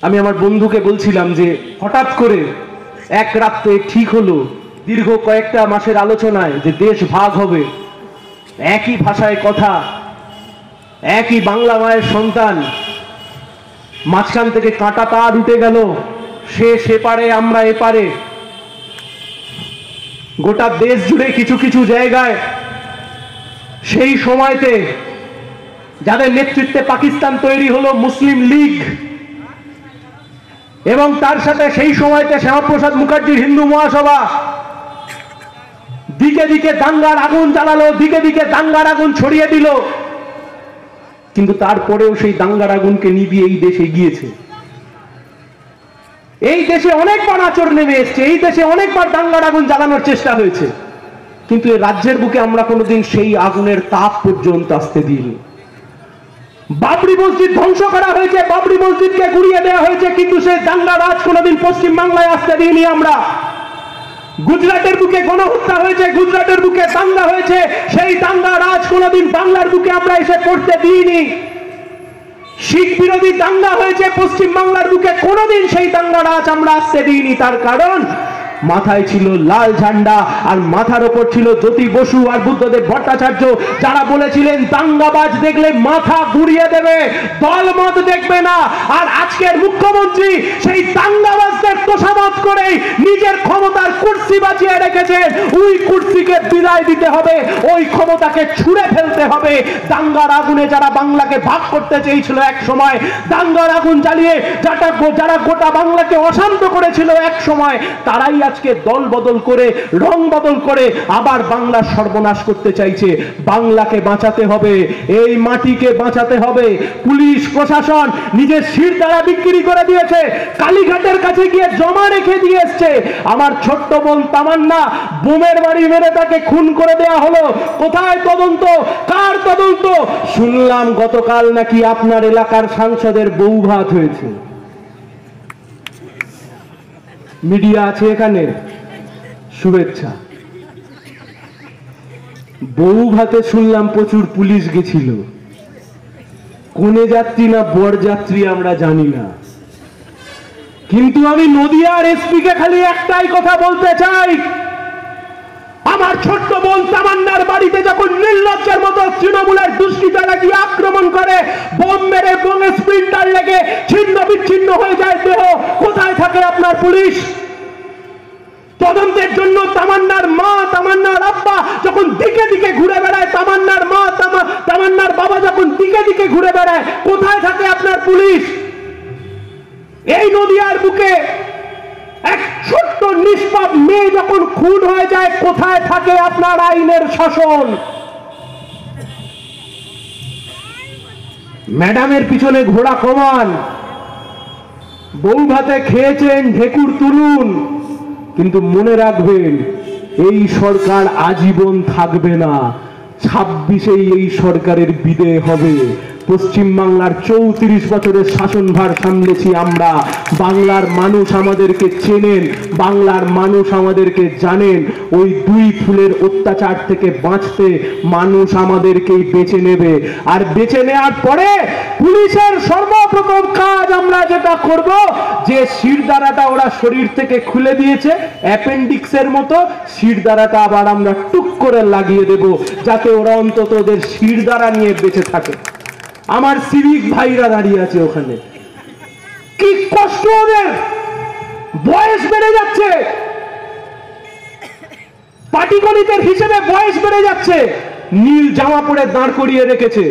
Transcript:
আমি আমার বন্ধুকে বলছিলাম যে হঠাৎ করে এক রাতে ঠিক হলো দীর্ঘ কয়েকটা মাসের আলোচনায় যে দেশ ভাগ হবে, একই ভাষায় কথা, একই বাংলা মায়ের সন্তান, মাঝখান থেকে কাঁটা তার উঠে গেল, সে সেপারে আমরা এপারে। গোটা দেশ জুড়ে কিছু কিছু জায়গায় সেই সময়তে যাদের নেতৃত্বে পাকিস্তান তৈরি হলো মুসলিম লীগ, এবং তার সাথে সেই সময়তে শ্যামাপ্রসাদ মুখার্জির হিন্দু মহাসভা দিকে দিকে দাঙ্গার আগুন জ্বালালো, দিকে দিকে দাঙ্গার আগুন ছড়িয়ে দিল। কিন্তু তারপরেও সেই দাঙ্গার আগুনকে নিভিয়ে এই দেশ এগিয়েছে। এই দেশে অনেকবার আঁচড় নেমে এসছে, এই দেশে অনেকবার দাঙ্গার আগুন জ্বালানোর চেষ্টা হয়েছে, কিন্তু এই রাজ্যের বুকে আমরা কোনোদিন সেই আগুনের তাপ পর্যন্ত আসতে দিইনি। বাবরি মসজিদ ধ্বংস করা হয়েছে, বাবরি মসজিদকে গুড়িয়ে দেওয়া হয়েছে, কিন্তু সেই দাঙ্গা রাজ কোনোদিন পশ্চিম বাংলায় আসতে দিইনি আমরা। গুজরাটের বুকে গণহত্যা হয়েছে, গুজরাটের বুকে দাঙ্গা হয়েছে, সেই দাঙ্গা রাজ কোনোদিন বাংলার বুকে আমরা এসে পড়তে দিইনি। শিখ বিরোধী দাঙ্গা হয়েছে পশ্চিম বাংলার বুকে, কোনোদিন সেই দাঙ্গা রাজ আমরা আসতে দিইনি। তার কারণ মাথায় ছিল লাল ঝান্ডা, আর মাথার ওপর ছিল জ্যোতি বসু আর বুদ্ধদেব ভট্টাচার্য, যারা বলেছিলেন দাঙ্গাবাজ দেখলে মাথা ঘুরিয়ে দেবে, দলমত দেখবে না। আর আজকের মুখ্যমন্ত্রী সেই দাঙ্গাবাজদের তোষামত করে নিজের ক্ষমতার কুর্সি বাঁচিয়ে রেখেছেন। ওই কুর্সিকে বিদায় দিতে হবে, ওই ক্ষমতাকে ছুঁড়ে ফেলতে হবে। দাঙ্গার আগুনে যারা বাংলাকে ভাগ করতে চেয়েছিল এক সময়, দাঙ্গার আগুন জ্বালিয়ে যারা গোটা বাংলাকে অশান্ত করেছিল এক সময়, তারাই আজকে দল বদল করে, রং বদল করে আবার বাংলার সর্বনাশ করতে চাইছে। বাংলাকে বাঁচাতে হবে, এই মাটিকে বাঁচাতে হবে। পুলিশ প্রশাসন নিজের শির দ্বারা বিক্রি করে দিয়েছে, কালীঘাটের কাছে গিয়ে জমা রেখে দিয়ে এসছে। আমার ছোট্ট বোন তামান্না বোমের বাড়ি মেরে তাকে খুন করে দেওয়া হলো। কোথায় তদন্ত? কার তদন্ত? শুনলাম গতকাল নাকি আপনার এলাকার সাংসদের বউ ভাত হয়েছে। মিডিয়া আছে এখানে, শুভেচ্ছা। বউ ভাতে শুনলাম প্রচুর পুলিশ গেছিল, কোনে যাত্রী না বর যাত্রী আমরা জানি না। কিন্তু আমি নদিয়ার এসপি কে খালি একটাই কথা বলতে চাই, আমার ছোট্ট বোন তামান্নার বাড়িতে যখন নির্লজ্জের মতো তৃণমূলের দুষ্কৃতীরা গিয়ে আক্রমণ করে, বোম মেরে বোমে স্প্লিন্টার লেগে ছিন্ন বিচ্ছিন্ন হয়ে যায় দেহ, কোথায় থাকে আপনার পুলিশ? তদন্তের জন্য তামান্নার মা, তামান্নার আব্বা যখন দিকে দিকে ঘুরে বেড়ায়, তামান্নার মা, তামান্নার বাবা যখন দিকে দিকে ঘুরে বেড়ায়, কোথায় থাকে আপনার পুলিশ? এই নদিয়ার বুকে এক ছোট্ট নিষ্পাপ মেয়ে যখন খুন হয়ে যায়, কোথায় থাকে আপনার আইনের শাসন? ম্যাডামের পিছনে ঘোড়া কমান, বউ ভাতে খেয়েছেন ঢেকুর তুলুন, কিন্তু মনে রাখবেন এই সরকার আজীবন থাকবে না। 26-এই এই সরকারের বিদায় হবে। পশ্চিম বাংলার 34 বছরের শাসনভার সামলেছি আমরা। বাংলার মানুষ আমাদেরকে চেনেন, বাংলার মানুষ আমাদেরকে জানেন। ওই দুই ফুলের অত্যাচার থেকে বাঁচতে মানুষ আমাদেরকেই বেছে নেবে। আর বেছে নেওয়ার পরে পুলিশের সর্বপ্রথম কাজ আমরা যেটা করব, যে শিরদাঁড়াটা ওরা শরীর থেকে খুলে দিয়েছে অ্যাপেন্ডিক্সের মতো, শিরদাঁড়াটা আবার আমরা টুক করে লাগিয়ে দেব, যাতে ওরা অন্তত ওদের শিরদাঁড়া নিয়ে বেঁচে থাকে। আমার সিভিক ভাইরা দাঁড়িয়ে আছে ওখানে, কি কষ্ট ওদের, বয়স বেড়ে যাচ্ছে, পাটিগণিতের হিসেবে বয়স বেড়ে যাচ্ছে, নীল জামা পরে দাঁড় করিয়ে রেখেছে।